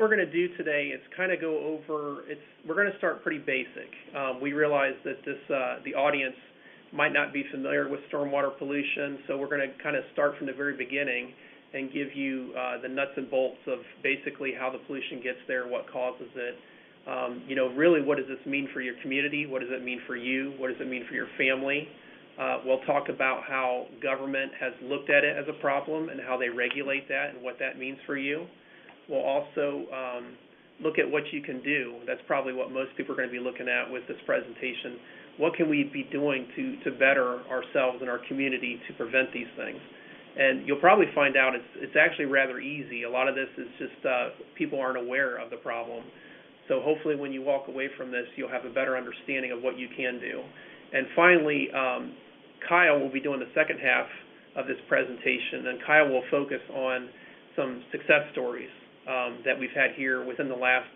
what we're going to do today is kind of go over, we're going to start pretty basic. We realize that the audience might not be familiar with stormwater pollution, so we're going to kind of start from the very beginning and give you the nuts and bolts of basically how the pollution gets there, what causes it. Really, what does this mean for your community? What does it mean for you? What does it mean for your family? We'll talk about how government has looked at it as a problem and how they regulate that and what that means for you. We'll also look at what you can do. That's probably what most people are going to be looking at with this presentation. What can we be doing to better ourselves and our community to prevent these things? And you'll probably find out it's actually rather easy. A lot of this is just people aren't aware of the problem. So hopefully when you walk away from this, you'll have a better understanding of what you can do. And finally, Kyle will be doing the second half of this presentation, and Kyle will focus on some success stories that we've had here within the last,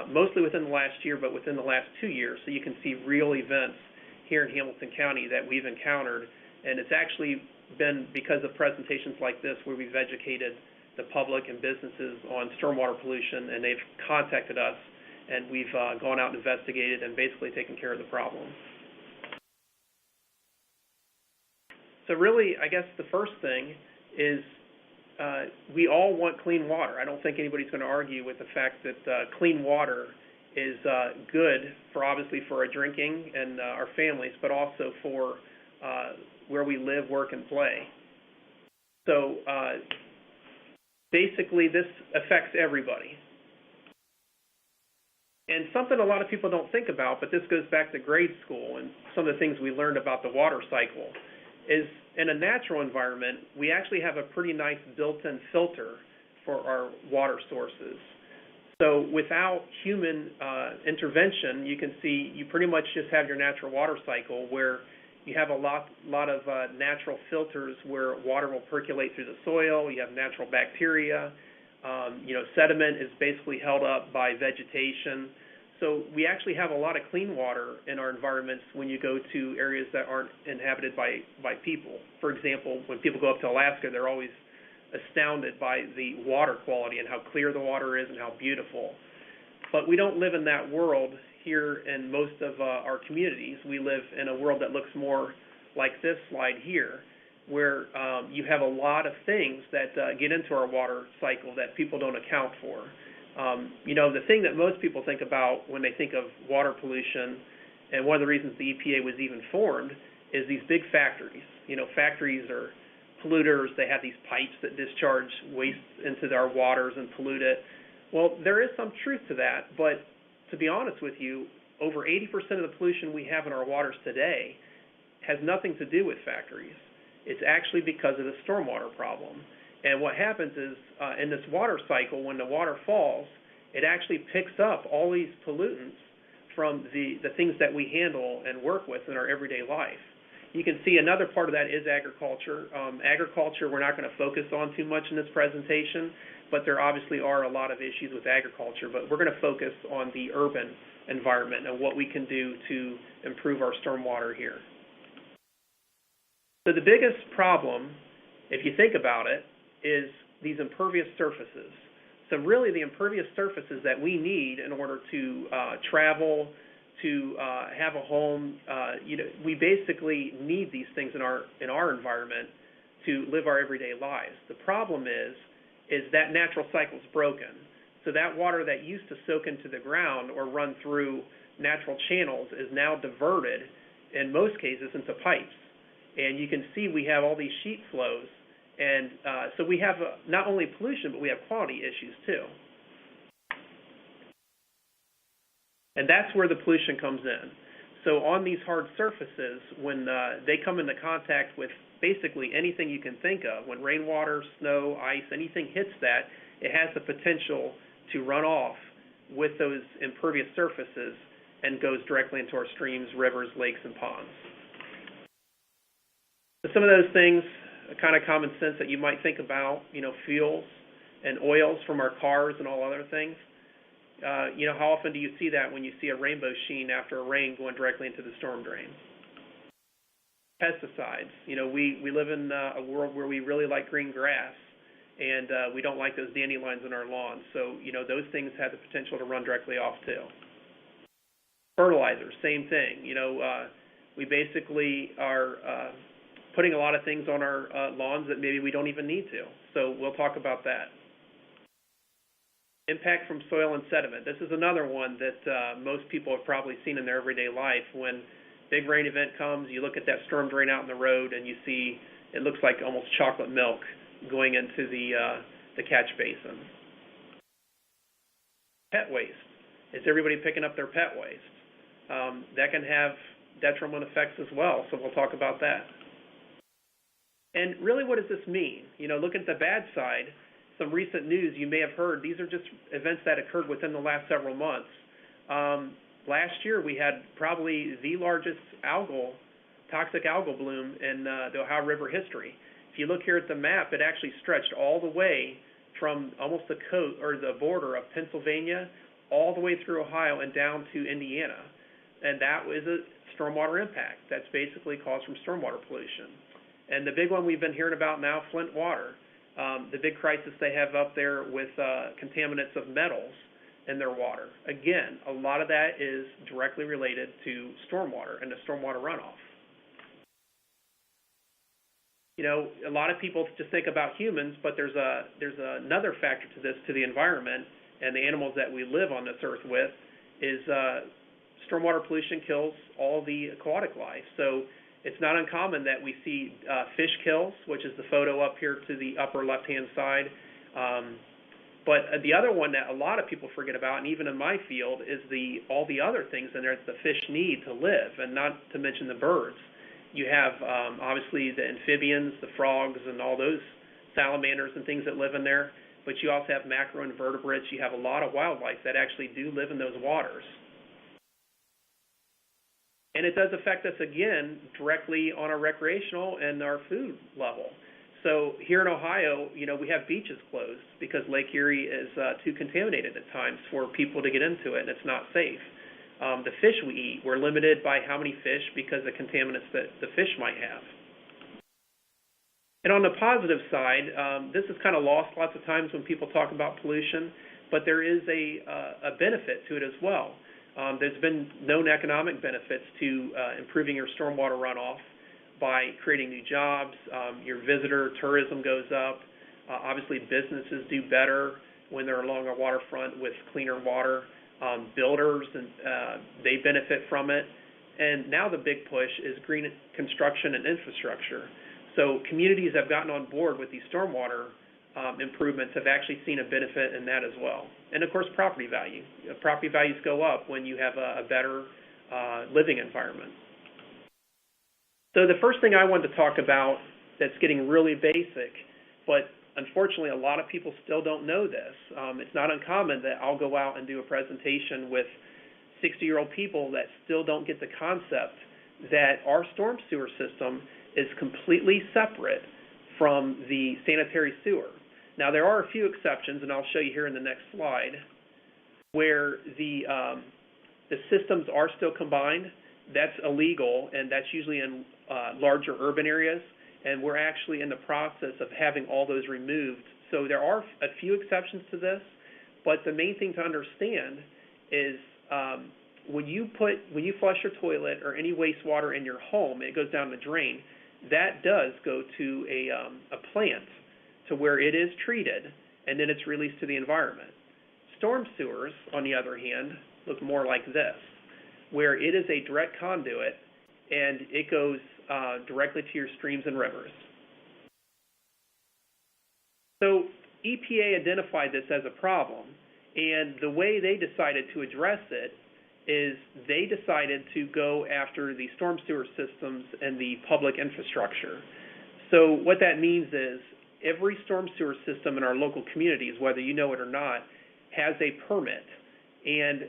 mostly within the last year, but within the last 2 years. So you can see real events here in Hamilton County that we've encountered, and it's actually been because of presentations like this where we've educated the public and businesses on stormwater pollution, and they've contacted us, and we've gone out and investigated and basically taken care of the problem. So really, I guess the first thing is we all want clean water. I don't think anybody's going to argue with the fact that clean water is good for, obviously, for our drinking and our families, but also for where we live, work, and play. So basically, this affects everybody. And something a lot of people don't think about, but this goes back to grade school and some of the things we learned about the water cycle, is in a natural environment, we actually have a pretty nice built-in filter for our water sources. So without human intervention, you can see you pretty much just have your natural water cycle where you have a lot of natural filters where water will percolate through the soil. You have natural bacteria. Sediment is basically held up by vegetation. So we actually have a lot of clean water in our environments when you go to areas that aren't inhabited by people. For example, when people go up to Alaska, they're always astounded by the water quality and how clear the water is and how beautiful. But we don't live in that world here in most of our communities. We live in a world that looks more like this slide here, where you have a lot of things that get into our water cycle that people don't account for. The thing that most people think about when they think of water pollution, and one of the reasons the EPA was even formed, is these big factories. Factories are polluters. They have these pipes that discharge waste into our waters and pollute it. Well, there is some truth to that, but to be honest with you, over 80% of the pollution we have in our waters today has nothing to do with factories. It's actually because of the stormwater problem. And what happens is in this water cycle, when the water falls, it actually picks up all these pollutants from the things that we handle and work with in our everyday life. You can see another part of that is agriculture. Agriculture we're not going to focus on too much in this presentation, but there obviously are a lot of issues with agriculture. But we're going to focus on the urban environment and what we can do to improve our stormwater here. So the biggest problem, if you think about it, is these impervious surfaces. So really the impervious surfaces that we need in order to travel, to have a home, we basically need these things in our environment to live our everyday lives. The problem is that natural cycle is broken. So that water that used to soak into the ground or run through natural channels is now diverted, in most cases, into pipes. And you can see we have all these sheet flows. And so we have not only pollution, but we have quality issues too. And that's where the pollution comes in. So on these hard surfaces, when they come into contact with basically anything you can think of, when rainwater, snow, ice, anything hits that, it has the potential to run off with those impervious surfaces and goes directly into our streams, rivers, lakes, and ponds. So some of those things, kind of common sense that you might think about, fuels and oils from our cars and all other things. How often do you see that when you see a rainbow sheen after a rain going directly into the storm drain? Pesticides. We live in a world where we really like green grass, and we don't like those dandelions in our lawns. So, those things have the potential to run directly off too. Fertilizer, same thing. We basically are putting a lot of things on our lawns that maybe we don't even need to. So we'll talk about that. Impact from soil and sediment. This is another one that most people have probably seen in their everyday life. When big rain event comes, you look at that storm drain out in the road and you see it looks like almost chocolate milk going into the catch basin. Pet waste. Is everybody picking up their pet waste? That can have detrimental effects as well, so we'll talk about that. And really, what does this mean? Look at the bad side. Some recent news you may have heard, these are just events that occurred within the last several months. Last year, we had probably the largest toxic algal bloom in the Ohio River history. If you look here at the map, it actually stretched all the way from almost the coast or the border of Pennsylvania all the way through Ohio and down to Indiana. And that was a stormwater impact. That's basically caused from stormwater pollution. And the big one we've been hearing about now, Flint water, the big crisis they have up there with contaminants of metals in their water. Again, a lot of that is directly related to stormwater and the stormwater runoff. A lot of people just think about humans, but there's another factor to this, to the environment and the animals that we live on this earth with, is stormwater pollution kills all the aquatic life. So it's not uncommon that we see fish kills, which is the photo up here to the upper left-hand side. But the other one that a lot of people forget about, and even in my field, is all the other things in there that the fish need to live, and not to mention the birds. You have, obviously, the amphibians, the frogs, and all those salamanders and things that live in there. But you also have macroinvertebrates. You have a lot of wildlife that actually do live in those waters. And it does affect us, again, directly on our recreational and our food level. So here in Ohio, we have beaches closed because Lake Erie is too contaminated at times for people to get into it, and it's not safe. The fish we eat, we're limited by how many fish because of contaminants that the fish might have. And on the positive side, this is kind of lost lots of times when people talk about pollution, but there is a benefit to it as well. There's been known economic benefits to improving your stormwater runoff by creating new jobs. Your visitor tourism goes up. Obviously, businesses do better when they're along a waterfront with cleaner water. Builders, and they benefit from it. And now the big push is green construction and infrastructure. So communities have gotten on board with these stormwater improvements, have actually seen a benefit in that as well. And of course, property value. Property values go up when you have a better living environment. So the first thing I wanted to talk about that's getting really basic, but unfortunately a lot of people still don't know this. It's not uncommon that I'll go out and do a presentation with 60-year-old people that still don't get the concept that our storm sewer system is completely separate from the sanitary sewer. Now, there are a few exceptions, and I'll show you here in the next slide, where the systems are still combined. That's illegal, and that's usually in larger urban areas, and we're actually in the process of having all those removed. So there are a few exceptions to this, but the main thing to understand is when you flush your toilet or any wastewater in your home, it goes down the drain. That does go to a plant to where it is treated, and then it's released to the environment. Storm sewers, on the other hand, look more like this, where it is a direct conduit, and it goes directly to your streams and rivers. So EPA identified this as a problem, and the way they decided to address it is they decided to go after the storm sewer systems and the public infrastructure. So what that means is every storm sewer system in our local communities, whether you know it or not, has a permit. And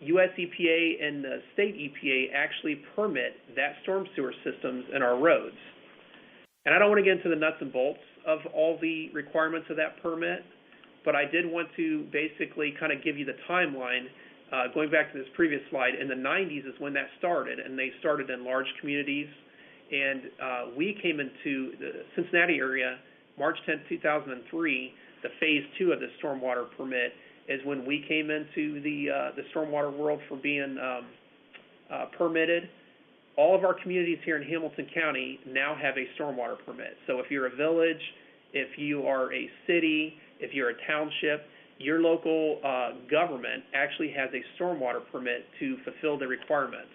U.S. EPA and the state EPA actually permit that storm sewer systems in our roads. And I don't want to get into the nuts and bolts of all the requirements of that permit, but I did want to basically kind of give you the timeline. Going back to this previous slide, in the 90s is when that started, and they started in large communities. And we came into the Cincinnati area March 10th, 2003, the phase 2 of the stormwater permit is when we came into the stormwater world for being permitted. All of our communities here in Hamilton County now have a stormwater permit. So if you're a village, if you are a city, if you're a township, your local government actually has a stormwater permit to fulfill the requirements.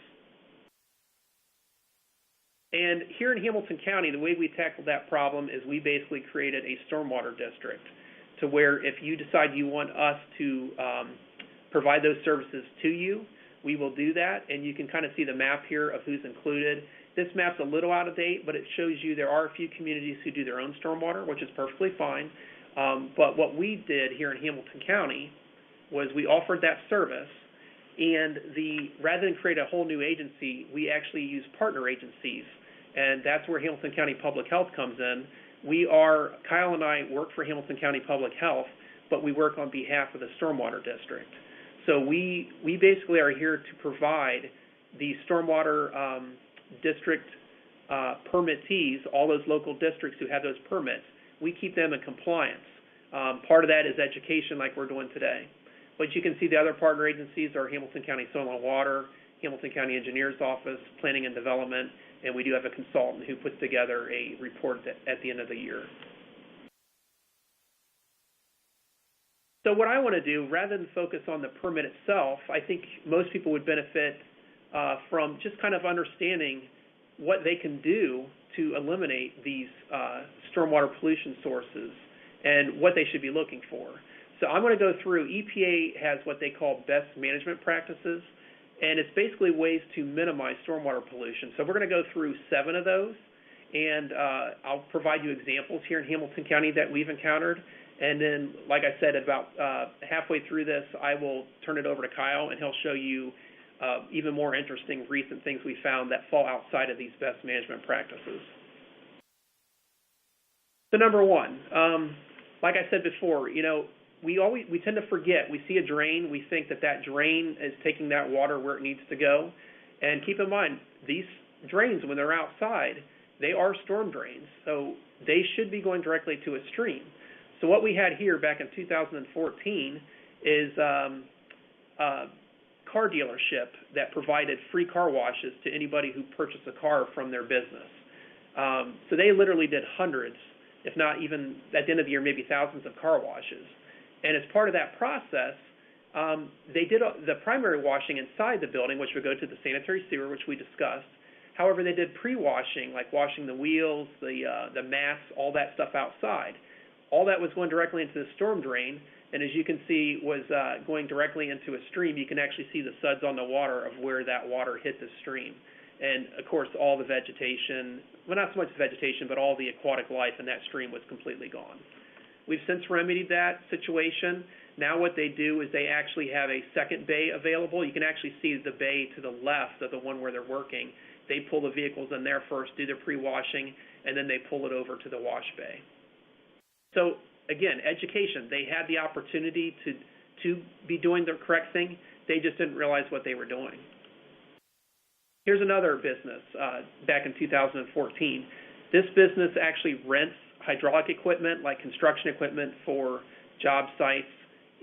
And here in Hamilton County, the way we tackled that problem is we basically created a stormwater district to where if you decide you want us to provide those services to you, we will do that. And you can kind of see the map here of who's included. This map's a little out of date, but it shows you there are a few communities who do their own stormwater, which is perfectly fine. But what we did here in Hamilton County was we offered that service, and rather than create a whole new agency, we actually use partner agencies, and that's where Hamilton County Public Health comes in. Kyle and I work for Hamilton County Public Health, but we work on behalf of the Stormwater District. So we basically are here to provide the Stormwater District permittees, all those local districts who have those permits. We keep them in compliance. Part of that is education like we're doing today. But you can see the other partner agencies are Hamilton County Soil and Water, Hamilton County Engineers Office, Planning and Development, and we do have a consultant who puts together a report at the end of the year. So what I want to do, rather than focus on the permit itself, I think most people would benefit from just kind of understanding what they can do to eliminate these stormwater pollution sources and what they should be looking for. So I'm going to go through, EPA has what they call best management practices, and it's basically ways to minimize stormwater pollution. So we're going to go through 7 of those, and I'll provide you examples here in Hamilton County that we've encountered. And then, like I said, about halfway through this, I will turn it over to Kyle, and he'll show you even more interesting recent things we found that fall outside of these best management practices. So number 1, like I said before, we tend to forget. We see a drain, we think that drain is taking that water where it needs to go. And keep in mind, these drains, when they're outside, they are storm drains, so they should be going directly to a stream. So what we had here back in 2014 is a car dealership that provided free car washes to anybody who purchased a car from their business. So they literally did hundreds, if not even at the end of the year, maybe thousands of car washes. And as part of that process, they did the primary washing inside the building, which would go to the sanitary sewer, which we discussed. However, they did pre-washing, like washing the wheels, the mats, all that stuff outside. All that was going directly into the storm drain, and as you can see, was going directly into a stream. You can actually see the suds on the water of where that water hit the stream. And, of course, all the vegetation, well, not so much the vegetation, but all the aquatic life in that stream was completely gone. We've since remedied that situation. Now what they do is they actually have a second bay available. You can actually see the bay to the left of the one where they're working. They pull the vehicles in there first, do their pre-washing, and then they pull it over to the wash bay. So, again, education. They had the opportunity to be doing the correct thing. They just didn't realize what they were doing. Here's another business back in 2014. This business actually rents hydraulic equipment, like construction equipment for job sites.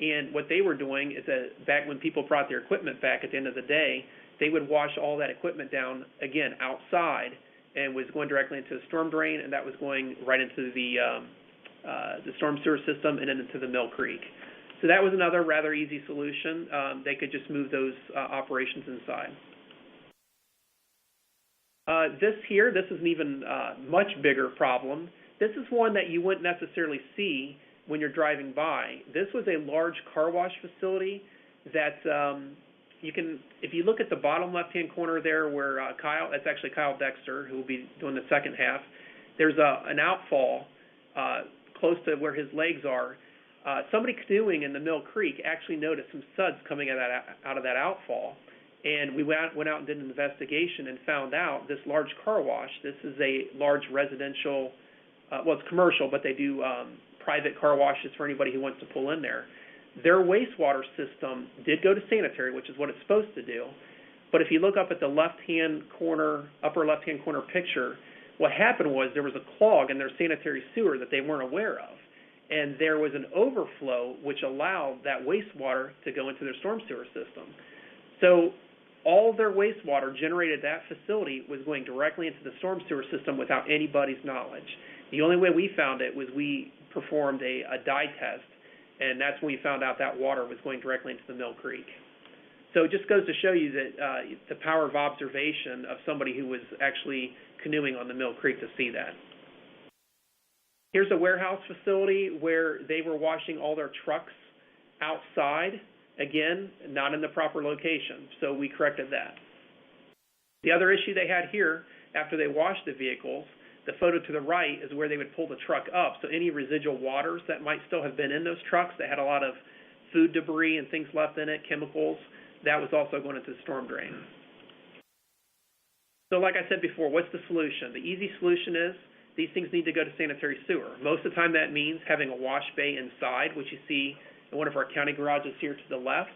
And what they were doing is that back when people brought their equipment back at the end of the day, they would wash all that equipment down, again, outside, and was going directly into the storm drain, and that was going right into the storm sewer system and then into the Mill Creek. So that was another rather easy solution. They could just move those operations inside. This is an even much bigger problem. This is one that you wouldn't necessarily see when you're driving by. This was a large car wash facility that you can, if you look at the bottom left-hand corner there where that's actually Kyle Dexter, who will be doing the second half, there's an outfall close to where his legs are. Somebody canoeing in the Mill Creek actually noticed some suds coming out of that outfall. And we went out and did an investigation and found out this large car wash, this is a large residential, well, it's commercial, but they do private car washes for anybody who wants to pull in there. Their wastewater system did go to sanitary, which is what it's supposed to do. But if you look up at the left-hand corner, upper left-hand corner picture, What happened was there was a clog in their sanitary sewer that they weren't aware of, and there was an overflow which allowed that wastewater to go into their storm sewer system. So all their wastewater generated at that facility was going directly into the storm sewer system without anybody's knowledge. The only way we found it was we performed a dye test, and that's when we found out that water was going directly into the Mill Creek. So it just goes to show you that the power of observation of somebody who was actually canoeing on the Mill Creek to see that. Here's a warehouse facility where they were washing all their trucks outside. Again, not in the proper location, so we corrected that. The other issue they had here, after they washed the vehicles, the photo to the right is where they would pull the truck up, so any residual waters that might still have been in those trucks that had a lot of food debris and things left in it, chemicals, that was also going into the storm drain. So like I said before, what's the solution? The easy solution is these things need to go to sanitary sewer. Most of the time that means having a wash bay inside, which you see in one of our county garages here to the left.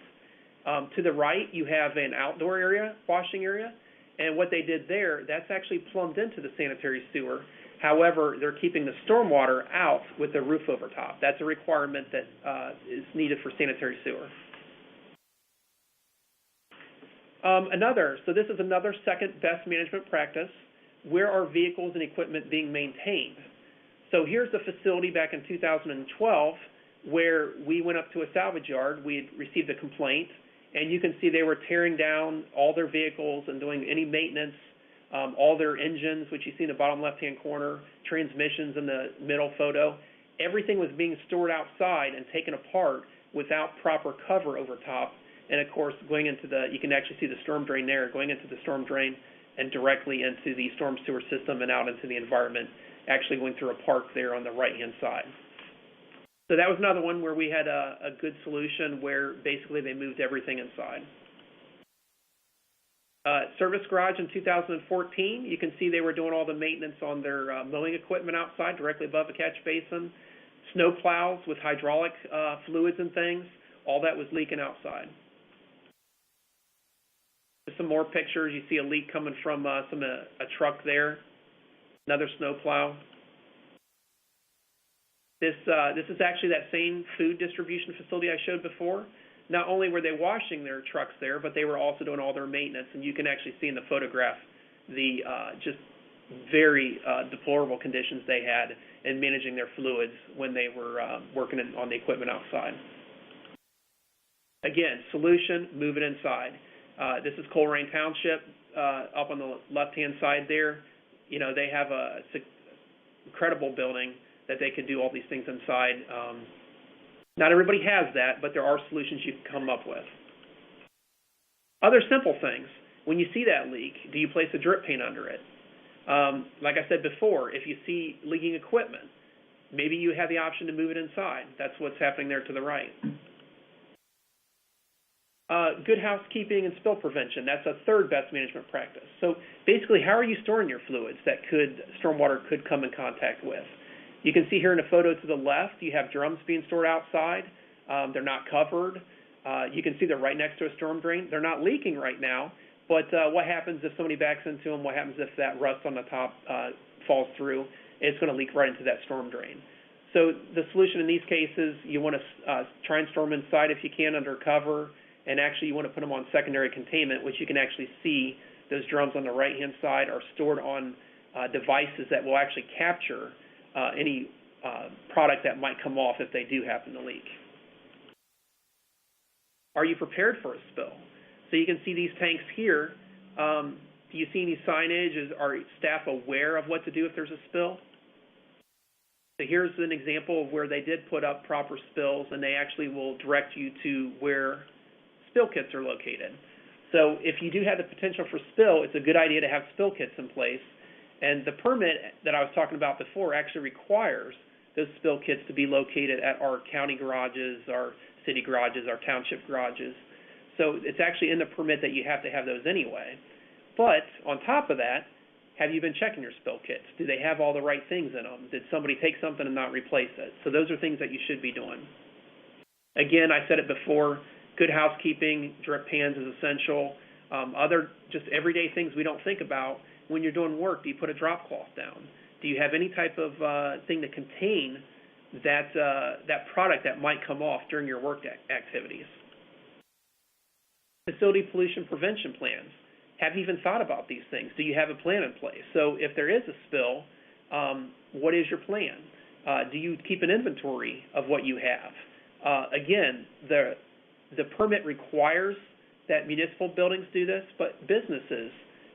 To the right, you have an outdoor area, washing area, and what they did there, that's actually plumbed into the sanitary sewer. However, they're keeping the stormwater out with the roof over top. That's a requirement that is needed for sanitary sewer. So this is another second best management practice. Where are vehicles and equipment being maintained? So here's the facility back in 2012 where we went up to a salvage yard. We had received a complaint, and you can see they were tearing down all their vehicles and doing any maintenance, all their engines, which you see in the bottom left-hand corner, transmissions in the middle photo. Everything was being stored outside and taken apart without proper cover over top. And, of course, going into you can actually see the storm drain there, going into the storm drain and directly into the storm sewer system and out into the environment, actually going through a park there on the right-hand side. So that was another one where we had a good solution where basically they moved everything inside. Service garage in 2014, you can see they were doing all the maintenance on their mowing equipment outside directly above the catch basin. Snow plows with hydraulic fluids and things, all that was leaking outside. Some more pictures. You see a leak coming from a truck there. Another snow plow. This is actually that same food distribution facility I showed before. Not only were they washing their trucks there, but they were also doing all their maintenance. And you can actually see in the photograph the just very deplorable conditions they had in managing their fluids when they were working on the equipment outside. Again, solution, move it inside. This is Colerain Township up on the left-hand side there. You know, they have a incredible building that they could do all these things inside. Not everybody has that, but there are solutions you can come up with. Other simple things. When you see that leak, do you place a drip pan under it? Like I said before, if you see leaking equipment, maybe you have the option to move it inside. That's what's happening there to the right. Good housekeeping and spill prevention. That's a third best management practice. So basically, how are you storing your fluids that stormwater could come in contact with? You can see here in a photo to the left, you have drums being stored outside. They're not covered. You can see they're right next to a storm drain. They're not leaking right now, but what happens if somebody backs into them? What happens if that rust on the top falls through? It's going to leak right into that storm drain. So the solution in these cases, you want to try and store them inside if you can under cover. And actually you want to put them on secondary containment, which you can actually see those drums on the right-hand side are stored on devices that will actually capture any product that might come off if they do happen to leak. Are you prepared for a spill? So you can see these tanks here. Do you see any signage? Are staff aware of what to do if there's a spill? So here's an example of where they did put up proper spills, and they actually will direct you to where spill kits are located. So if you do have the potential for spill, it's a good idea to have spill kits in place. And the permit that I was talking about before actually requires those spill kits to be located at our county garages, our city garages, our township garages. So it's actually in the permit that you have to have those anyway. But on top of that, have you been checking your spill kits? Do they have all the right things in them? Did somebody take something and not replace it? So those are things that you should be doing. Again, I said it before, good housekeeping, drip pans is essential. Other just everyday things we don't think about. when you're doing work, do you put a drop cloth down? Do you have any type of thing to contain that product that might come off during your work activities? Facility pollution prevention plans. Have you even thought about these things? Do you have a plan in place? So if there is a spill, what is your plan? Do you keep an inventory of what you have? Again, the permit requires that municipal buildings do this, but businesses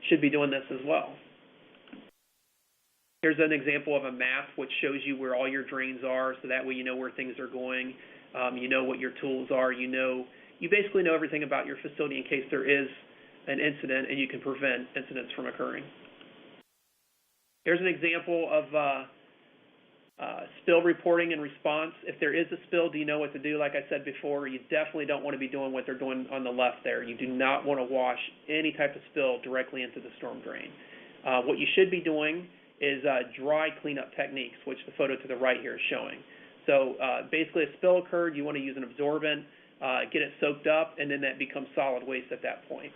should be doing this as well. Here's an example of a map which shows you where all your drains are, so that way you know where things are going, you know what your tools are, you basically know everything about your facility in case there is an incident, and you can prevent incidents from occurring. Here's an example of spill reporting and response. If there is a spill, do you know what to do? Like I said before, you definitely don't want to be doing what they're doing on the left there. You do not want to wash any type of spill directly into the storm drain. What you should be doing is dry cleanup techniques, which the photo to the right here is showing. So basically a spill occurred, you want to use an absorbent, get it soaked up, and then that becomes solid waste at that point.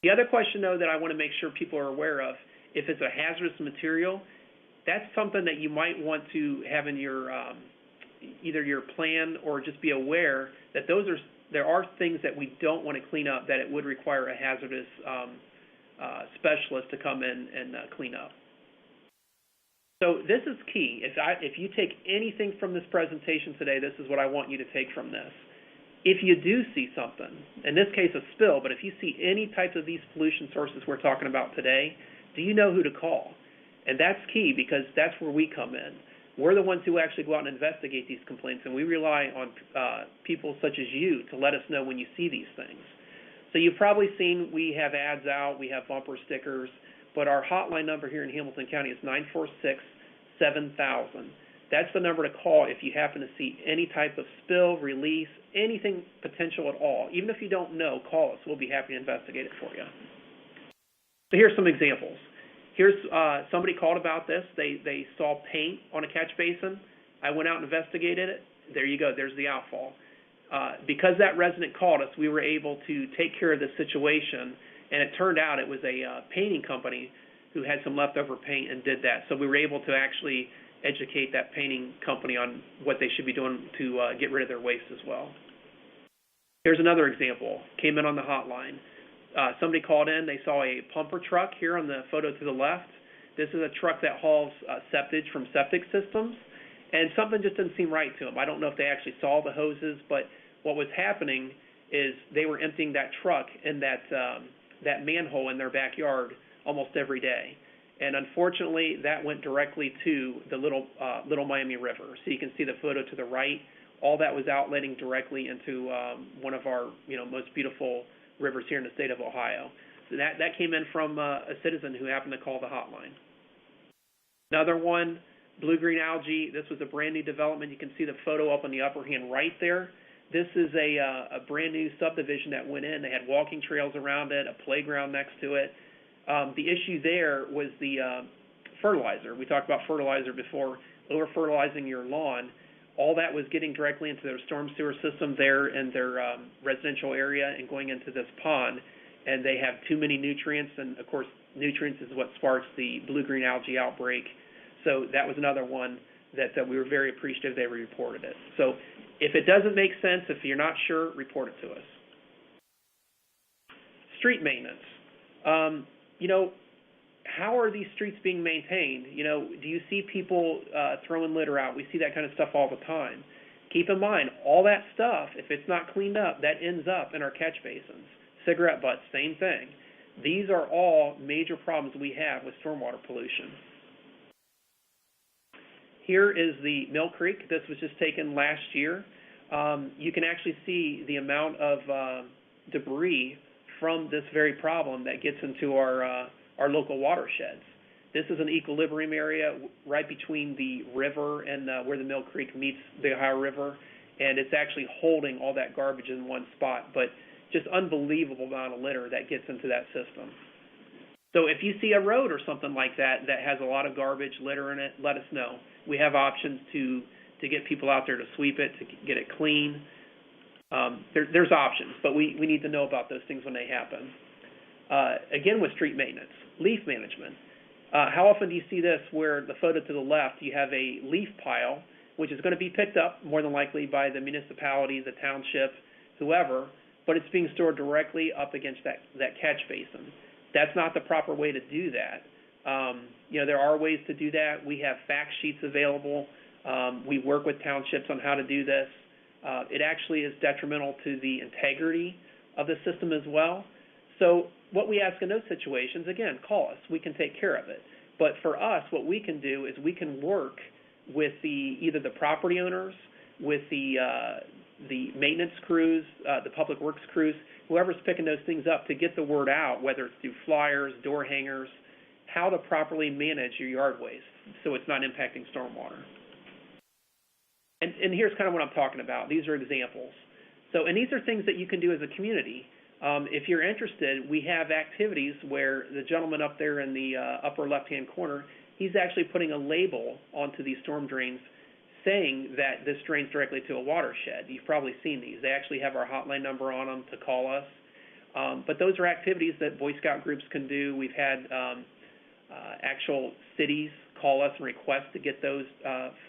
The other question, though, that I want to make sure people are aware of, if it's a hazardous material, that's something that you might want to have in your either your plan or just be aware that there are things that we don't want to clean up that it would require a hazardous specialist to come in and clean up. So this is key. If you take anything from this presentation today, this is what I want you to take from this. If you do see something, in this case a spill, but if you see any types of these pollution sources we're talking about today, do you know who to call? And that's key because that's where we come in. We're the ones who actually go out and investigate these complaints, and we rely on people such as you to let us know when you see these things. So you've probably seen we have ads out, we have bumper stickers, but our hotline number here in Hamilton County is 946-7000. That's the number to call if you happen to see any type of spill, release, anything potential at all. Even if you don't know, call us. We'll be happy to investigate it for you. So here's some examples. Here's somebody called about this. They saw paint on a catch basin. I went out and investigated it. There you go. There's the outfall. Because that resident called us, we were able to take care of the situation, and it turned out it was a painting company who had some leftover paint and did that. So we were able to actually educate that painting company on what they should be doing to get rid of their waste as well. Here's another example. Came in on the hotline. Somebody called in. They saw a pumper truck here on the photo to the left. This is a truck that hauls septage from septic systems, and something just didn't seem right to them. I don't know if they actually saw the hoses, but what was happening is they were emptying that truck in that manhole in their backyard almost every day. And unfortunately, that went directly to the Little Miami River. So you can see the photo to the right. All that was outletting directly into one of our most beautiful rivers here in the state of Ohio. So that came in from a citizen who happened to call the hotline. Another one, blue-green algae. This was a brand new development. You can see the photo up on the upper hand right there. This is a brand new subdivision that went in. They had walking trails around it, a playground next to it. The issue there was the fertilizer. We talked about fertilizer before, over-fertilizing your lawn. All that was getting directly into their storm sewer system there in their residential area and going into this pond. And they have too many nutrients, and of course, nutrients is what sparks the blue-green algae outbreak. So that was another one that we were very appreciative they reported it. So if it doesn't make sense, if you're not sure, report it to us. Street maintenance. How are these streets being maintained? Do you see people throwing litter out? We see that kind of stuff all the time. Keep in mind, all that stuff, if it's not cleaned up, that ends up in our catch basins. Cigarette butts, same thing. These are all major problems we have with stormwater pollution. Here is the Mill Creek. This was just taken last year. You can actually see the amount of debris from this very problem that gets into our local watersheds. This is an equilibrium area right between the river and where the Mill Creek meets the Ohio River, and it's actually holding all that garbage in one spot, but just unbelievable amount of litter that gets into that system. So if you see a road or something like that that has a lot of garbage, litter in it, let us know. We have options to get people out there to sweep it, to get it clean. There's options, but we need to know about those things when they happen. Again, with street maintenance, leaf management. How often do you see this where the photo to the left, you have a leaf pile, which is going to be picked up more than likely by the municipality, the township, whoever, but it's being stored directly up against that catch basin. That's not the proper way to do that. There are ways to do that. We have fact sheets available. We work with townships on how to do this. It actually is detrimental to the integrity of the system as well. So what we ask in those situations, again, call us. We can take care of it. But for us, what we can do is we can work with either the property owners, with the maintenance crews, the public works crews, whoever's picking those things up to get the word out, whether it's through flyers, door hangers, how to properly manage your yard waste so it's not impacting stormwater. And here's kind of what I'm talking about. These are examples. So, and these are things that you can do as a community. If you're interested, we have activities where the gentleman up there in the upper left-hand corner, he's actually putting a label onto these storm drains saying that this drains directly to a watershed. You've probably seen these. They actually have our hotline number on them to call us. But those are activities that Boy Scout groups can do. We've had actual cities call us and request to get those the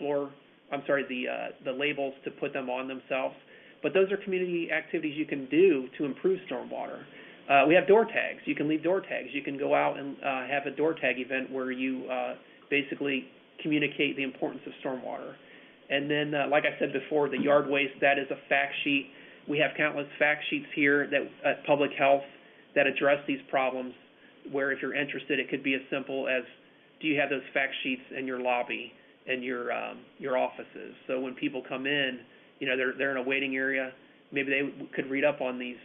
labels to put them on themselves. But those are community activities you can do to improve stormwater. We have door tags. You can leave door tags. You can go out and have a door tag event where you basically communicate the importance of stormwater. And then, like I said before, the yard waste, that is a fact sheet. We have countless fact sheets here at Public Health that address these problems, where if you're interested, it could be as simple as, do you have those fact sheets in your lobby and your offices? So when people come in, they're in a waiting area, maybe they could read up on these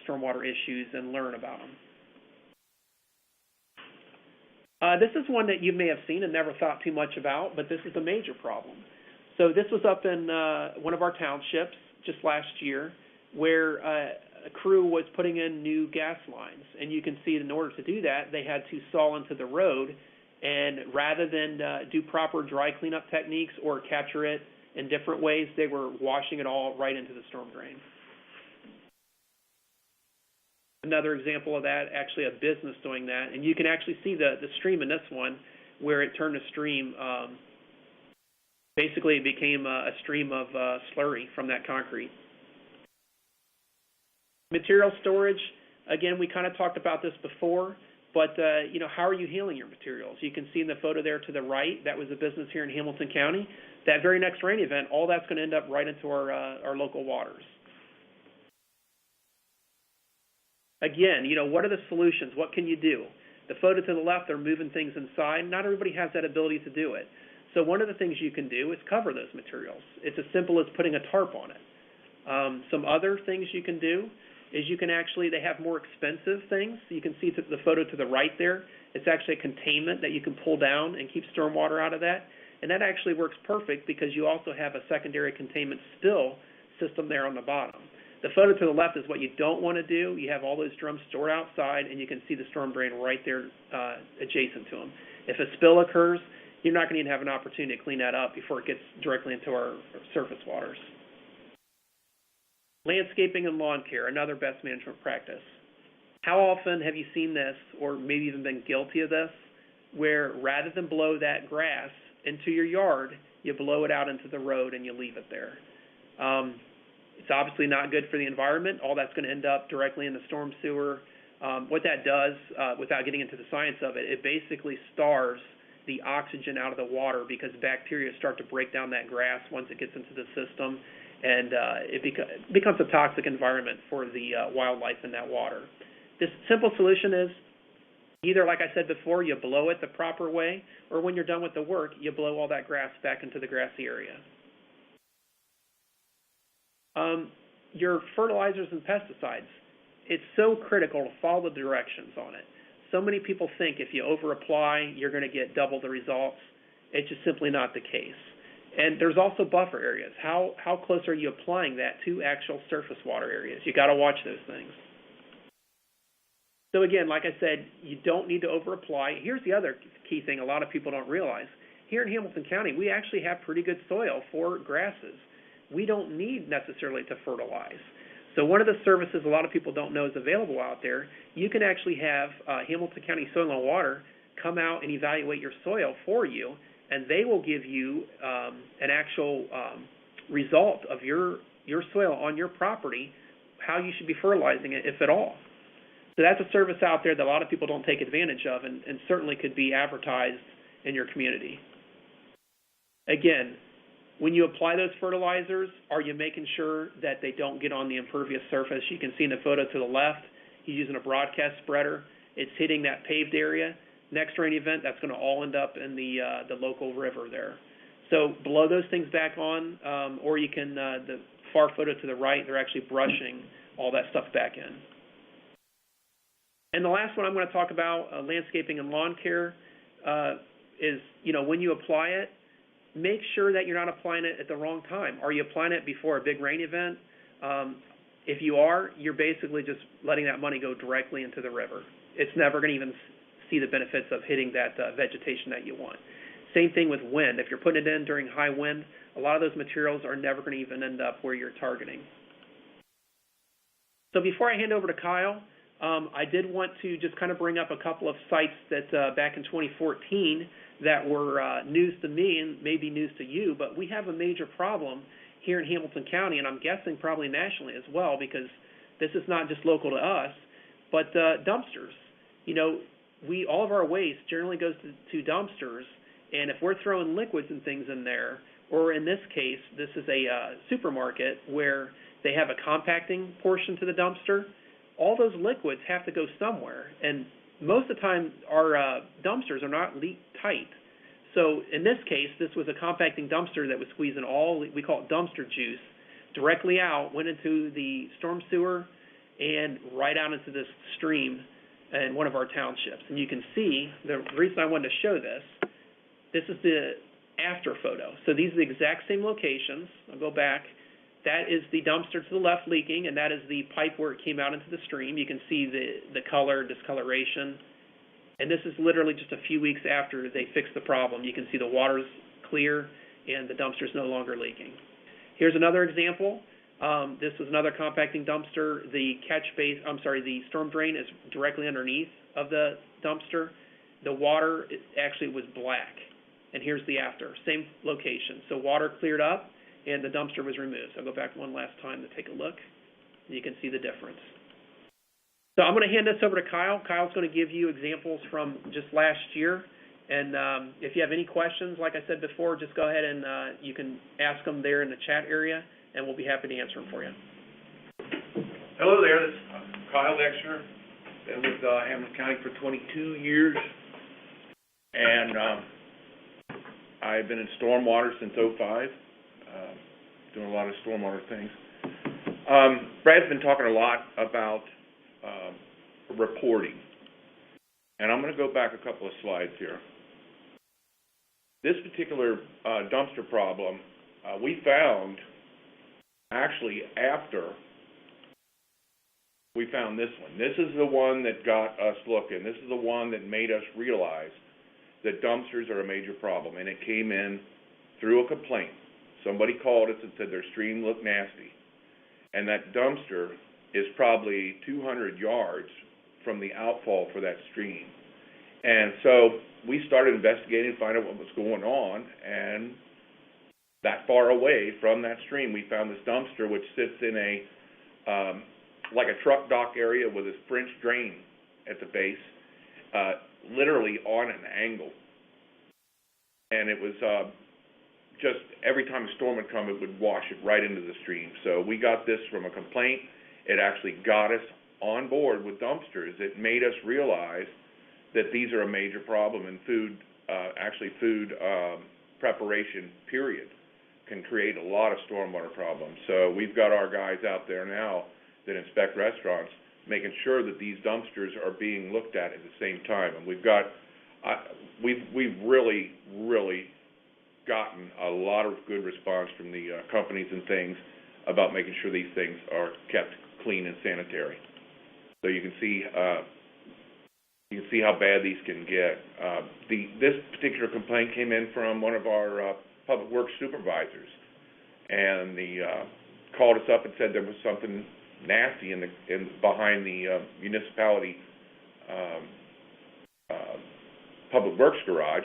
stormwater issues and learn about them. This is one that you may have seen and never thought too much about, but this is a major problem. So this was up in one of our townships just last year, where a crew was putting in new gas lines. And you can see in order to do that, they had to saw into the road, and rather than do proper dry cleanup techniques or capture it in different ways, they were washing it all right into the storm drain. Another example of that, actually a business doing that, and you can actually see the stream in this one, where it turned to stream. Basically, it became a stream of slurry from that concrete. Material storage, again, we kind of talked about this before, but how are you handling your materials? You can see in the photo there to the right, that was a business here in Hamilton County. That very next rain event, all that's going to end up right into our local waters. Again, what are the solutions? What can you do? The photo to the left, they're moving things inside. Not everybody has that ability to do it. So one of the things you can do is cover those materials. It's as simple as putting a tarp on it. Some other things you can do is they have more expensive things. You can see the photo to the right there. It's actually a containment that you can pull down and keep stormwater out of that. And that actually works perfect because you also have a secondary containment spill system there on the bottom. The photo to the left is what you don't want to do. You have all those drums stored outside, and you can see the storm drain right there adjacent to them. If a spill occurs, you're not going to even have an opportunity to clean that up before it gets directly into our surface waters. Landscaping and lawn care, another best management practice. How often have you seen this, or maybe even been guilty of this, where rather than blow that grass into your yard, you blow it out into the road and you leave it there? It's obviously not good for the environment. All that's going to end up directly in the storm sewer. What that does, without getting into the science of it, it basically starves the oxygen out of the water because bacteria start to break down that grass once it gets into the system, and it becomes a toxic environment for the wildlife in that water. This simple solution is either, like I said before, you blow it the proper way, or when you're done with the work, you blow all that grass back into the grassy area. Your fertilizers and pesticides, it's so critical to follow the directions on it. So many people think if you over-apply, you're going to get double the results. It's just simply not the case. And there's also buffer areas. How close are you applying that to actual surface water areas? You got to watch those things. So again, like I said, you don't need to over-apply. Here's the other key thing a lot of people don't realize. Here in Hamilton County, we actually have pretty good soil for grasses. We don't need necessarily to fertilize. So one of the services a lot of people don't know is available out there, you can actually have Hamilton County Soil and Water come out and evaluate your soil for you, and they will give you an actual result of your soil on your property, how you should be fertilizing it, if at all. So that's a service out there that a lot of people don't take advantage of, and certainly could be advertised in your community. Again, when you apply those fertilizers, are you making sure that they don't get on the impervious surface? You can see in the photo to the left, he's using a broadcast spreader. It's hitting that paved area. Next rain event, that's going to all end up in the local river there. So blow those things back on, or you can, the far photo to the right, they're actually brushing all that stuff back in. And the last one I'm going to talk about, landscaping and lawn care, is, when you apply it, make sure that you're not applying it at the wrong time. Are you applying it before a big rain event? If you are, you're basically just letting that money go directly into the river. It's never going to even see the benefits of hitting that vegetation that you want. Same thing with wind. If you're putting it in during high wind, a lot of those materials are never going to even end up where you're targeting. So before I hand over to Kyle, I did want to just kind of bring up a couple of sites that back in 2014 that were news to me and maybe news to you, but we have a major problem here in Hamilton County, and I'm guessing probably nationally as well, because this is not just local to us, but dumpsters. All of our waste generally goes to dumpsters, and if we're throwing liquids and things in there, or in this case, this is a supermarket where they have a compacting portion to the dumpster, all those liquids have to go somewhere, and most of the time our dumpsters are not leak tight. So in this case, this was a compacting dumpster that was squeezing all, we call it dumpster juice, directly out, went into the storm sewer and right out into this stream in one of our townships. And you can see, the reason I wanted to show this is the after photo. So these are the exact same locations. I'll go back. That is the dumpster to the left leaking, and that is the pipe where it came out into the stream. You can see the color, discoloration. And this is literally just a few weeks after they fixed the problem. You can see the water's clear and the dumpster's no longer leaking. Here's another example. This was another compacting dumpster. The the storm drain is directly underneath of the dumpster. The water actually was black. And here's the after, same location. So water cleared up and the dumpster was removed. So I'll go back one last time to take a look. And you can see the difference. So I'm going to hand this over to Kyle. Kyle's going to give you examples from just last year. And if you have any questions, like I said before, just go ahead and you can ask them there in the chat area, and we'll be happy to answer them for you. Hello there. This is Kyle Dexter. Been with Hamilton County for 22 years. And I've been in stormwater since '05, doing a lot of stormwater things. Brad's been talking a lot about reporting. And I'm going to go back a couple of slides here. This particular dumpster problem, we found actually after we found this one. This is the one that got us looking. This is the one that made us realize that dumpsters are a major problem. And it came in through a complaint. Somebody called us and said their stream looked nasty. And that dumpster is probably 200 yards from the outfall for that stream. And so we started investigating, finding out what was going on, and that far away from that stream, we found this dumpster which sits in a, like a truck dock area with this French drain at the base, literally on an angle. And it was just every time a storm would come, it would wash it right into the stream. So we got this from a complaint. It actually got us on board with dumpsters. It made us realize that these are a major problem, and food preparation, period, can create a lot of stormwater problems. So we've got our guys out there now that inspect restaurants, making sure that these dumpsters are being looked at the same time. And we've got, we've really gotten a lot of good response from the companies and things about making sure these things are kept clean and sanitary. So you can see how bad these can get. This particular complaint came in from one of our public works supervisors, and called us up and said there was something nasty behind the municipality public works garage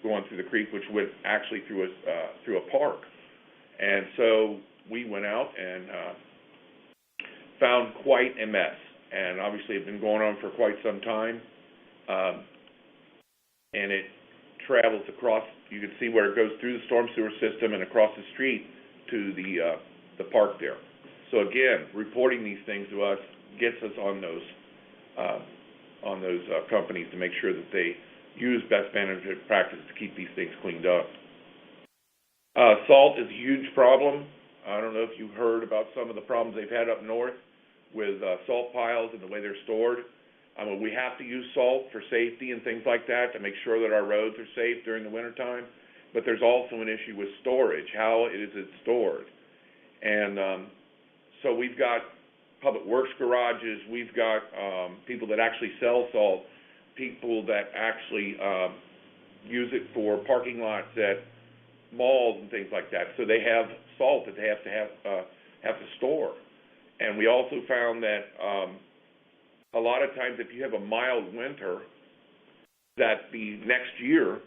going through the creek, which went actually through a park. And so we went out and found quite a mess. And obviously it's been going on for quite some time. And it travels across, you can see where it goes through the storm sewer system and across the street to the park there. So again, reporting these things to us gets us on those companies to make sure that they use best management practices to keep these things cleaned up. Salt is a huge problem. I don't know if you've heard about some of the problems they've had up north with salt piles and the way they're stored. We have to use salt for safety and things like that to make sure that our roads are safe during the wintertime. But there's also an issue with storage. How is it stored? And so we've got public works garages. We've got people that actually sell salt, people that actually use it for parking lots at malls and things like that. So they have salt that they have to store. And we also found that a lot of times if you have a mild winter, that the next year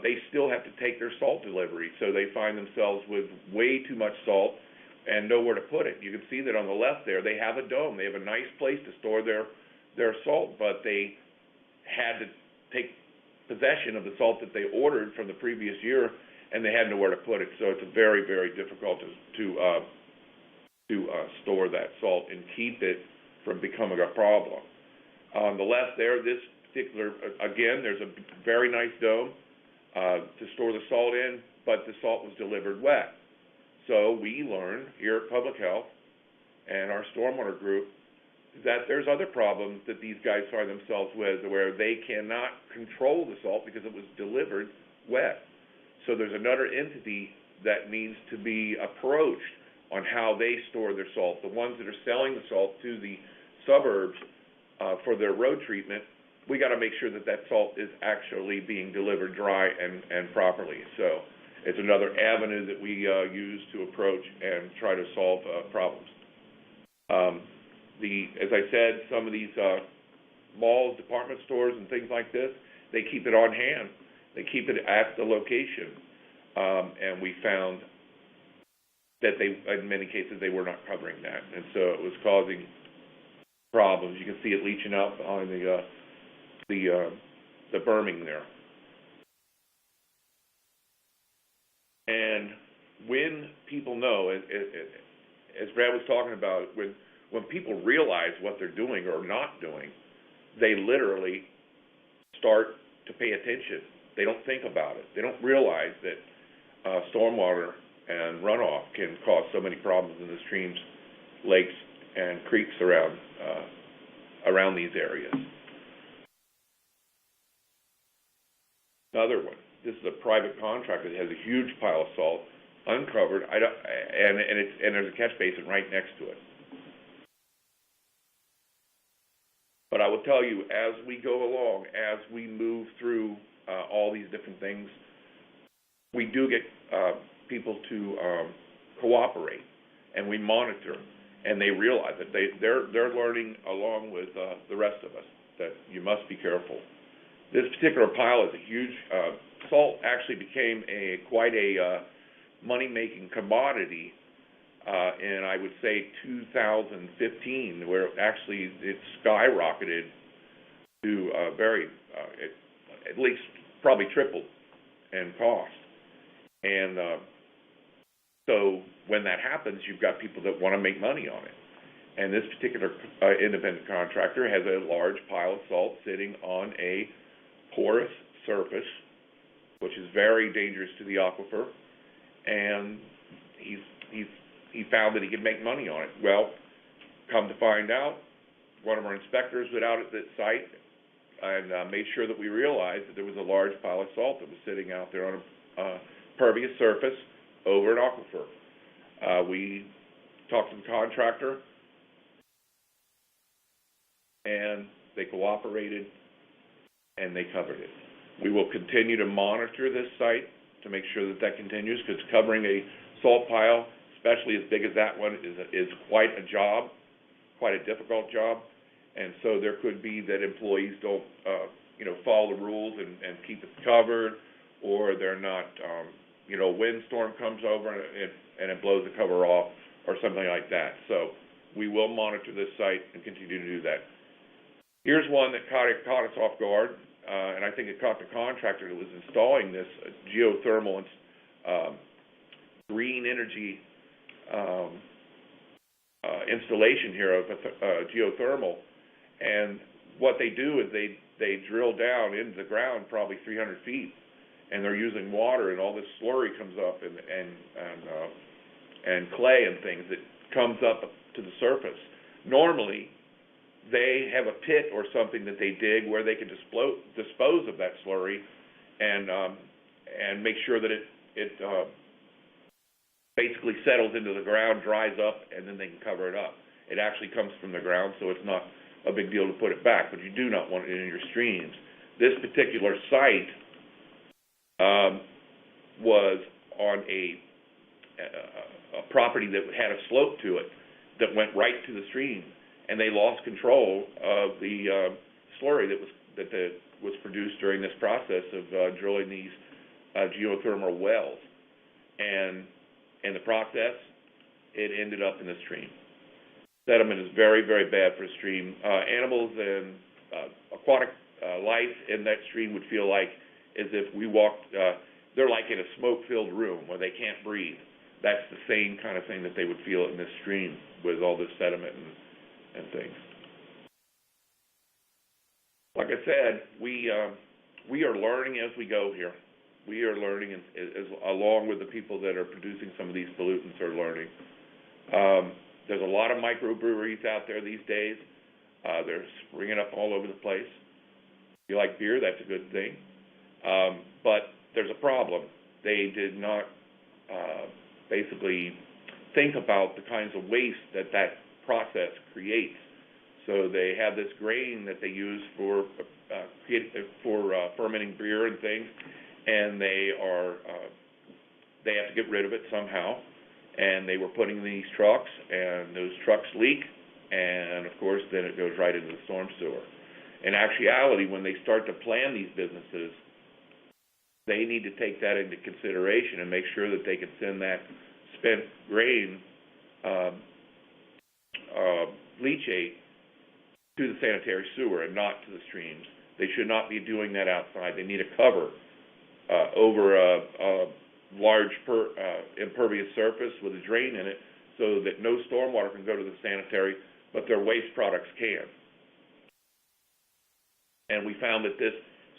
they still have to take their salt delivery. So they find themselves with way too much salt and nowhere to put it. You can see that on the left there, they have a dome. They have a nice place to store their salt, but they had to take possession of the salt that they ordered from the previous year, and they had nowhere to put it. So it's very, very difficult to store that salt and keep it from becoming a problem. On the left there, this particular, again, there's a very nice dome to store the salt in, but the salt was delivered wet. So we learned here at Public Health and our stormwater group that there's other problems that these guys find themselves with where they cannot control the salt because it was delivered wet. So there's another entity that needs to be approached on how they store their salt. The ones that are selling the salt to the suburbs for their road treatment, we got to make sure that that salt is actually being delivered dry and properly. So it's another avenue that we use to approach and try to solve problems. As I said, some of these malls, department stores, and things like this, they keep it on hand. They keep it at the location. And we found that in many cases, they were not covering that. And so it was causing problems. You can see it leaching out behind the berming there. And when people know, as Brad was talking about, when people realize what they're doing or not doing, they literally start to pay attention. They don't think about it. They don't realize that stormwater and runoff can cause so many problems in the streams, lakes, and creeks around these areas. Another one. This is a private contractor that has a huge pile of salt, uncovered, and there's a catch basin right next to it. But I will tell you, as we go along, as we move through all these different things, we do get people to cooperate, and we monitor, and they realize that they're learning along with the rest of us that you must be careful. This particular pile is a huge. Salt actually became quite a money-making commodity in, I would say, 2015, where actually it skyrocketed to at least probably tripled in cost. And so when that happens, you've got people that want to make money on it. And this particular independent contractor has a large pile of salt sitting on a porous surface, which is very dangerous to the aquifer, and he found that he could make money on it. Well, come to find out, one of our inspectors went out at that site and made sure that we realized that there was a large pile of salt that was sitting out there on a pervious surface over an aquifer. We talked to the contractor, and they cooperated, and they covered it. We will continue to monitor this site to make sure that continues, because covering a salt pile, especially as big as that one, is quite a job, quite a difficult job. And so there could be that employees don't, follow the rules and keep it covered, or they're not, a windstorm comes over and it blows the cover off or something like that. So we will monitor this site and continue to do that. Here's one that caught us off guard, and I think it caught the contractor that was installing this geothermal green energy installation here of geothermal. And what they do is they drill down into the ground probably 300 feet, and they're using water, and all this slurry comes up and clay and things that comes up to the surface. Normally, they have a pit or something that they dig where they can dispose of that slurry and make sure that it basically settles into the ground, dries up, and then they can cover it up. It actually comes from the ground, so it's not a big deal to put it back, but you do not want it in your streams. This particular site was on a property that had a slope to it that went right to the stream, and they lost control of the slurry that was produced during this process of drilling these geothermal wells. And in the process, it ended up in the stream. Sediment is very, very bad for a stream. Animals and aquatic life in that stream would feel like as if we walked, they're like in a smoke-filled room where they can't breathe. That's the same kind of thing that they would feel in this stream with all this sediment and things. Like I said, we are learning as we go here. We are learning as along with the people that are producing some of these pollutants are learning. There's a lot of microbreweries out there these days. They're springing up all over the place. If you like beer, that's a good thing. But there's a problem. They did not basically think about the kinds of waste that process creates. So they have this grain that they use for fermenting beer and things, and they have to get rid of it somehow. And they were putting in these trucks, and those trucks leak, and of course then it goes right into the storm sewer. In actuality, when they start to plan these businesses, they need to take that into consideration and make sure that they can send that spent grain leachate to the sanitary sewer and not to the streams. They should not be doing that outside. They need a cover over a large impervious surface with a drain in it so that no stormwater can go to the sanitary, but their waste products can. And we found that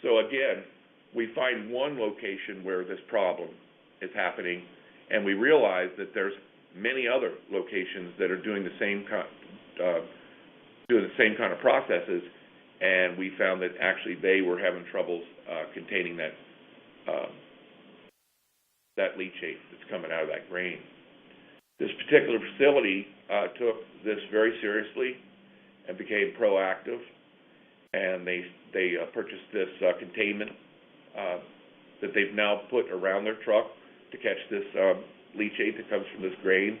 so again, we find one location where this problem is happening, and we realize that there's many other locations that are doing the same kind of processes, and we found that actually they were having troubles containing that leachate that's coming out of that grain. This particular facility took this very seriously and became proactive, and they purchased this containment that they've now put around their truck to catch this leachate that comes from this grain.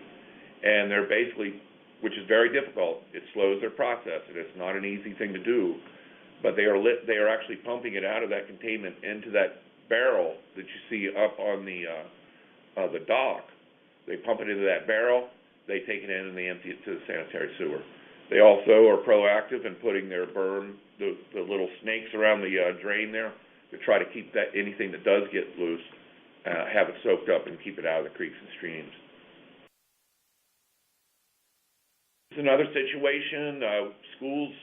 And they're basically, which is very difficult, it slows their process, and it's not an easy thing to do, but they are actually pumping it out of that containment into that barrel that you see up on the dock. They pump it into that barrel, they take it in, and they empty it to the sanitary sewer. They also are proactive in putting their berm, the little snakes around the drain there, to try to keep that anything that does get loose, have it soaked up and keep it out of the creeks and streams. It's another situation. Schools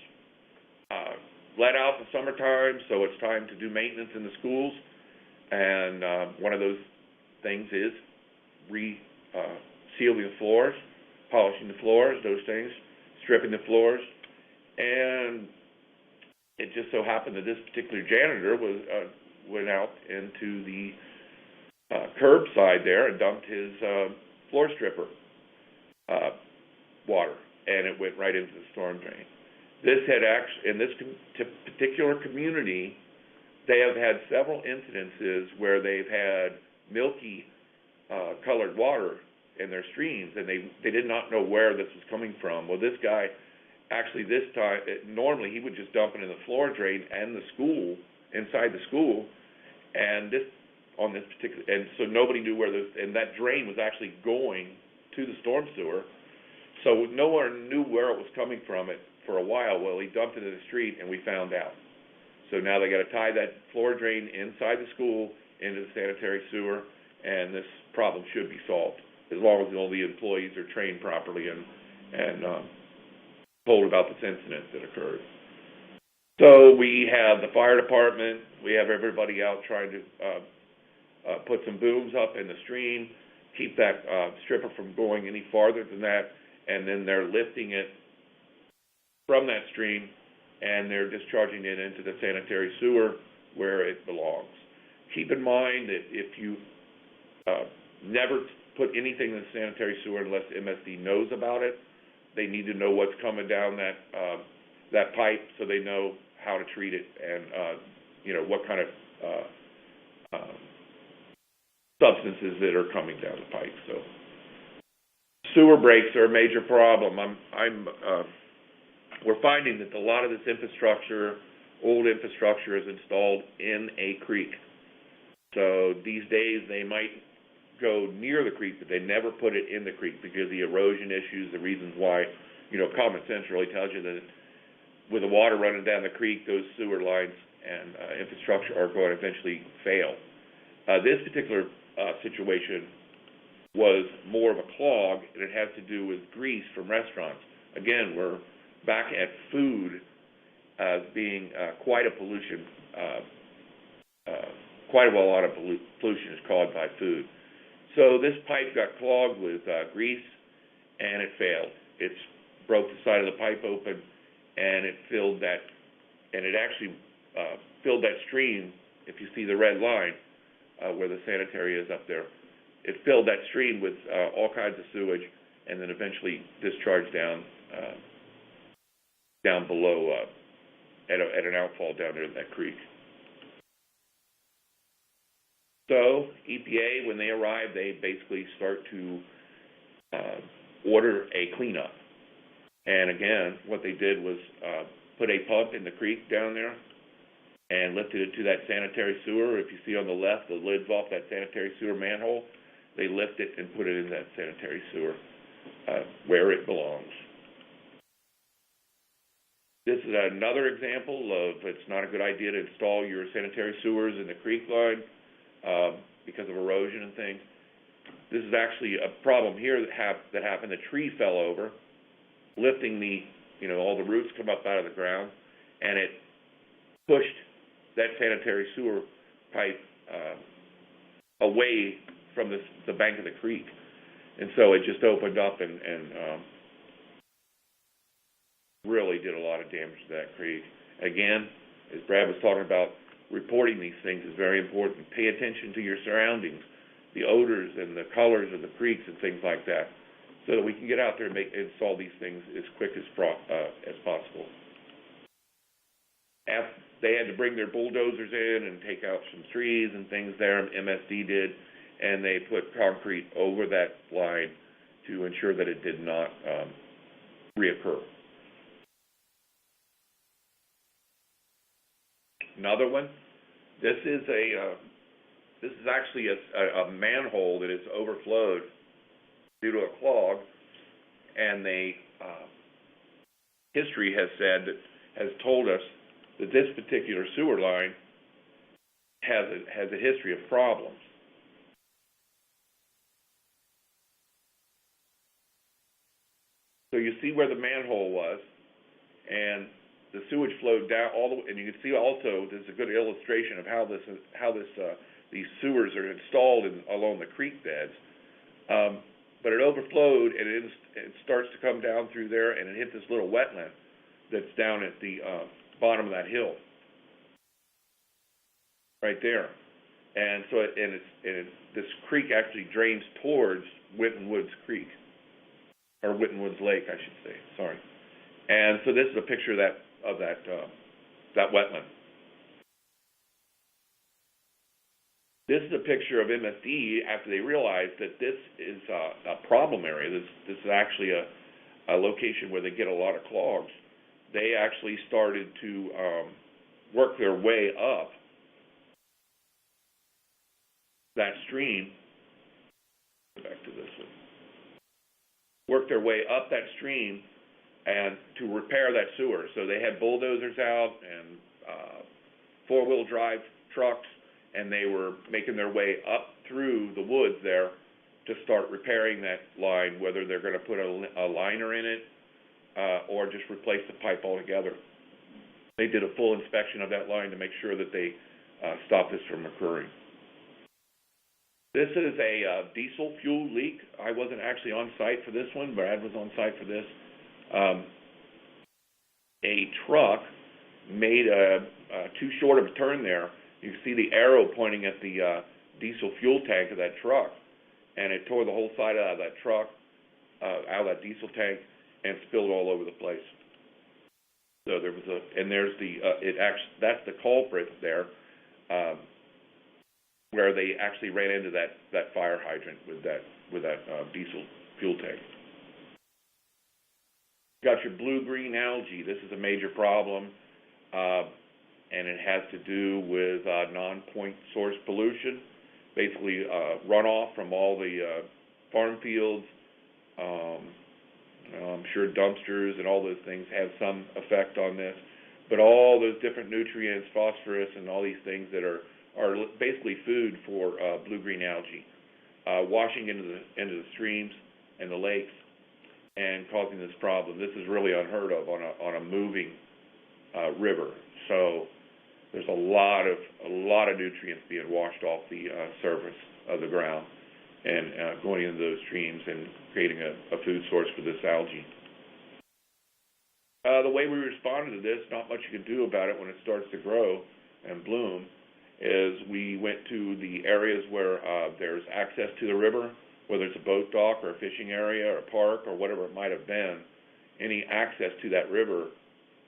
let out in the summertime, so it's time to do maintenance in the schools. And one of those things is sealing the floors, polishing the floors, those things, stripping the floors. And it just so happened that this particular janitor went out into the curbside there and dumped his floor stripper water, and it went right into the storm drain. This had actually, in this particular community, they have had several incidences where they've had milky colored water in their streams, and they did not know where this was coming from. Well, this guy, actually this time, normally he would just dump it in the floor drain and the school, inside the school, and so nobody knew where and that drain was actually going to the storm sewer, so no one knew where it was coming from it for a while. Well, he dumped it in the street, and we found out. So now they got to tie that floor drain inside the school into the sanitary sewer, and this problem should be solved, as long as all the employees are trained properly and told about this incident that occurred. So we have the fire department, we have everybody out trying to put some booms up in the stream, keep that stripper from going any farther than that, and then they're lifting it from that stream, and they're discharging it into the sanitary sewer where it belongs. Keep in mind that if you never put anything in the sanitary sewer unless MSD knows about it, they need to know what's coming down that pipe so they know how to treat it and what kind of substances that are coming down the pipe. So sewer breaks are a major problem. We're finding that a lot of this old infrastructure is installed in a creek. So these days they might go near the creek, but they never put it in the creek because of the erosion issues, the reasons why, common sense really tells you that with the water running down the creek, those sewer lines and infrastructure are going to eventually fail. This particular situation was more of a clog, and it had to do with grease from restaurants. Again, we're back at food being quite a pollution, quite a lot of pollution is caused by food. So this pipe got clogged with grease, and it failed. It broke the side of the pipe open, and it filled that, and it actually filled that stream. If you see the red line where the sanitary is up there, it filled that stream with all kinds of sewage, and then eventually discharged down below at an outfall down there in that creek. So EPA, when they arrive, they basically start to order a cleanup. And again, what they did was put a pump in the creek down there and lifted it to that sanitary sewer. If you see on the left, the lid's off that sanitary sewer manhole. They lift it and put it in that sanitary sewer where it belongs. This is another example of it's not a good idea to install your sanitary sewers in the creek line because of erosion and things. This is actually a problem here that happened. A tree fell over, lifting all the roots come up out of the ground, and it pushed that sanitary sewer pipe away from the bank of the creek. And so it just opened up and really did a lot of damage to that creek. Again, as Brad was talking about, reporting these things is very important. Pay attention to your surroundings, the odors and the colors of the creeks and things like that, so that we can get out there and install these things as quick as possible. They had to bring their bulldozers in and take out some trees and things there, MSD did, and they put concrete over that line to ensure that it did not reoccur. Another one, this is actually a manhole that is overflowed due to a clog, and history has told us that this particular sewer line has a history of problems. So you see where the manhole was, and the sewage flowed down all the way, and you can see also there's a good illustration of how these sewers are installed along the creek beds. But it overflowed, and it starts to come down through there, and it hit this little wetland that's down at the bottom of that hill, right there. And so this creek actually drains towards Winton Woods Creek, or Winton Woods Lake, I should say. Sorry. And so this is a picture of that wetland. This is a picture of MSD after they realized that this is a problem area. This is actually a location where they get a lot of clogs. They actually started to work their way up that stream. Back to this one. Work their way up that stream and to repair that sewer. So they had bulldozers out and four-wheel drive trucks, and they were making their way up through the woods there to start repairing that line, whether they're going to put a liner in it or just replace the pipe altogether. They did a full inspection of that line to make sure that they stopped this from occurring. This is a diesel fuel leak. I wasn't actually on site for this one. Brad was on site for this. A truck made too short of a turn there. You can see the arrow pointing at the diesel fuel tank of that truck, and it tore the whole side out of that truck, out of that diesel tank, and spilled all over the place. So there was that's the culprit there, where they actually ran into that fire hydrant with that diesel fuel tank. Got your blue-green algae. This is a major problem, and it has to do with non-point source pollution, basically runoff from all the farm fields. I'm sure dumpsters and all those things have some effect on this, but all those different nutrients, phosphorus, and all these things that are basically food for blue-green algae, washing into the streams and the lakes and causing this problem. This is really unheard of on a moving river. So there's a lot of nutrients being washed off the surface of the ground and going into those streams and creating a food source for this algae. The way we responded to this, not much you can do about it when it starts to grow and bloom, is we went to the areas where there's access to the river, whether it's a boat dock or a fishing area or a park or whatever it might have been, any access to that river,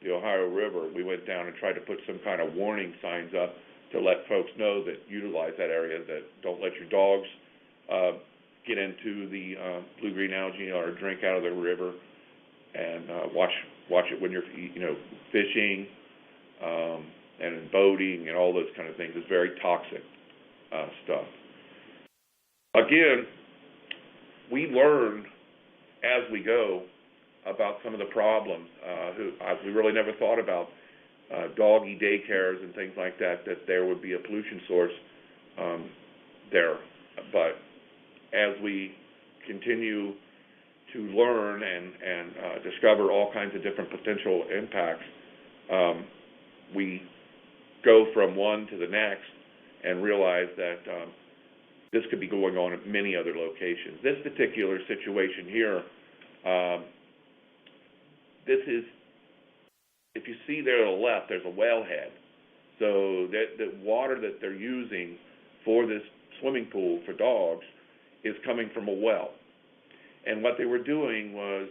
the Ohio River, we went down and tried to put some kind of warning signs up to let folks know that utilize that area, that don't let your dogs get into the blue-green algae or drink out of the river, and watch it when you're fishing and boating and all those kind of things. It's very toxic stuff. Again, we learn as we go about some of the problems. We really never thought about doggy daycares and things like that there would be a pollution source there. But as we continue to learn and discover all kinds of different potential impacts, we go from one to the next and realize that this could be going on at many other locations. This particular situation here, this is, if you see there on the left, there's a wellhead. So the water that they're using for this swimming pool for dogs is coming from a well. And what they were doing was,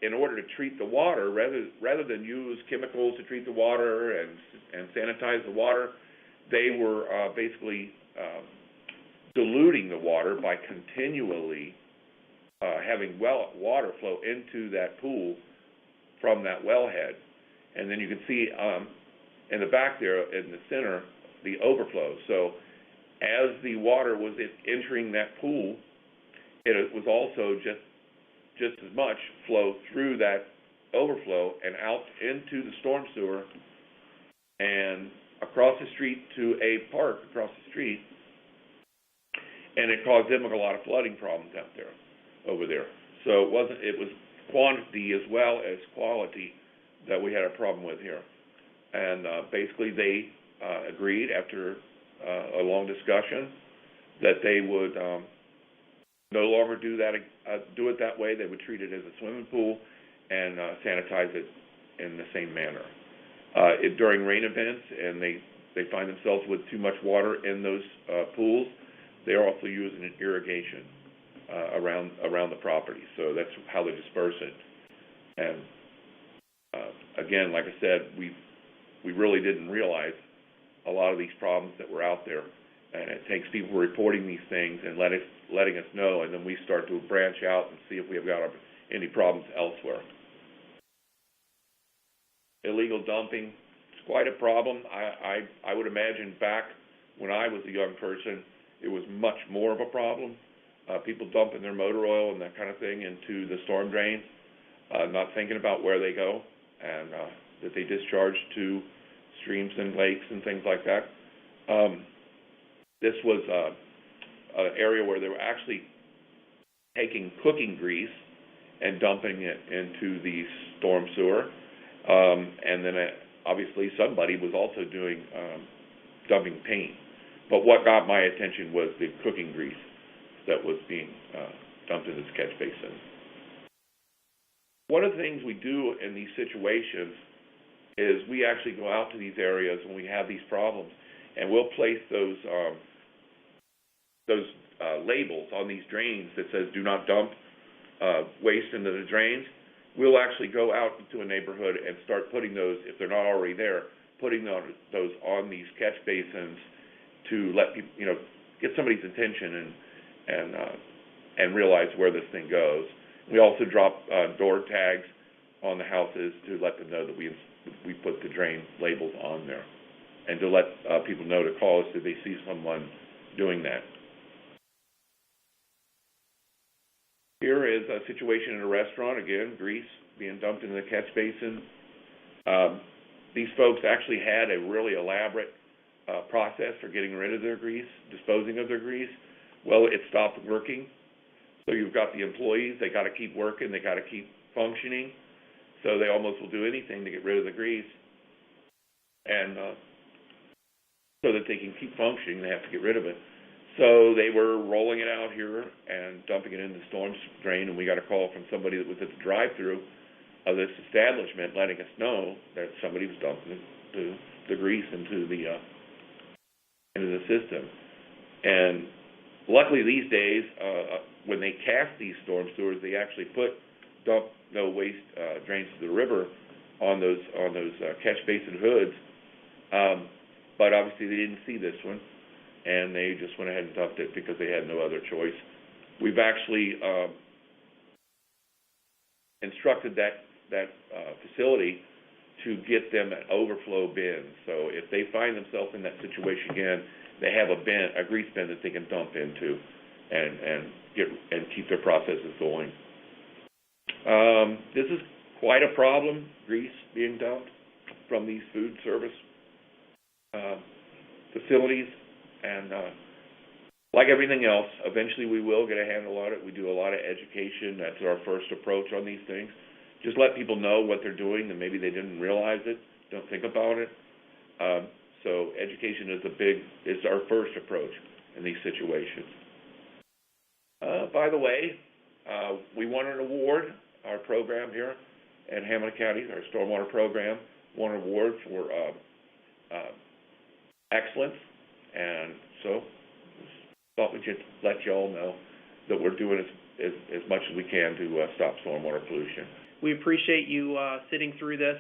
in order to treat the water, rather than use chemicals to treat the water and sanitize the water, they were basically diluting the water by continually having water flow into that pool from that wellhead. And then you can see in the back there, in the center, the overflow. So as the water was entering that pool, it was also just as much flow through that overflow and out into the storm sewer and across the street to a park across the street, and it caused them a lot of flooding problems out there, over there. So it was quantity as well as quality that we had a problem with here. And basically they agreed after a long discussion that they would no longer do it that way. They would treat it as a swimming pool and sanitize it in the same manner. During rain events, and they find themselves with too much water in those pools, they're also using an irrigation around the property. So that's how they disperse it. And again, like I said, we really didn't realize a lot of these problems that were out there And it takes people reporting these things and letting us know, and then we start to branch out and see if we have got any problems elsewhere. Illegal dumping, it's quite a problem. I would imagine back when I was a young person, it was much more of a problem. People dumping their motor oil and that kind of thing into the storm drains, not thinking about where they go, and that they discharge to streams and lakes and things like that. This was an area where they were actually taking cooking grease and dumping it into the storm sewer. And then obviously somebody was also doing dumping paint. But what got my attention was the cooking grease that was being dumped in this catch basin. One of the things we do in these situations is we actually go out to these areas when we have these problems, and we'll place those labels on these drains that says "Do not dump waste into the drains." We'll actually go out into a neighborhood and start putting those, if they're not already there, putting those on these catch basins to let people, get somebody's attention and realize where this thing goes. We also drop door tags on the houses to let them know that we put the drain labels on there, and to let people know to call us if they see someone doing that. Here is a situation in a restaurant, again, grease being dumped into the catch basin. These folks actually had a really elaborate process for getting rid of their grease, disposing of their grease. Well, it stopped working. So you've got the employees, they got to keep working, they got to keep functioning. So they almost will do anything to get rid of the grease. And so that they can keep functioning, they have to get rid of it. So they were rolling it out here and dumping it in the storm drain, and we got a call from somebody that was at the drive-through of this establishment letting us know that somebody was dumping the grease into the system. And luckily these days, when they cast these storm sewers, they actually dump no waste drains to the river on those catch basin hoods. But obviously they didn't see this one, and they just went ahead and dumped it because they had no other choice. We've actually instructed that facility to get them an overflow bin. So if they find themselves in that situation again, they have a grease bin that they can dump into and keep their processes going. This is quite a problem, grease being dumped from these food service facilities. And like everything else, eventually we will get a handle on it. We do a lot of education. That's our first approach on these things. Just let people know what they're doing, and maybe they didn't realize it, don't think about it. So education is our first approach in these situations. By the way, we won an award, our program here at Hamilton County, our stormwater program, won an award for excellence. And so thought we'd just let you all know that we're doing as much as we can to stop stormwater pollution. We appreciate you sitting through this.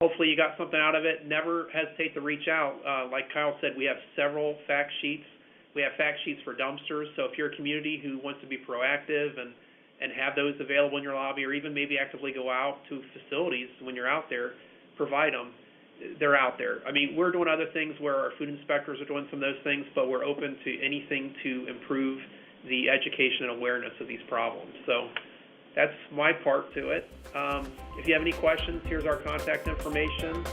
Hopefully you got something out of it. Never hesitate to reach out. Like Kyle said, we have several fact sheets. We have fact sheets for dumpsters. So if you're a community who wants to be proactive and have those available in your lobby, or even maybe actively go out to facilities when you're out there, provide them. They're out there. I mean, we're doing other things where our food inspectors are doing some of those things, but we're open to anything to improve the education and awareness of these problems. So that's my part to it. If you have any questions, here's our contact information.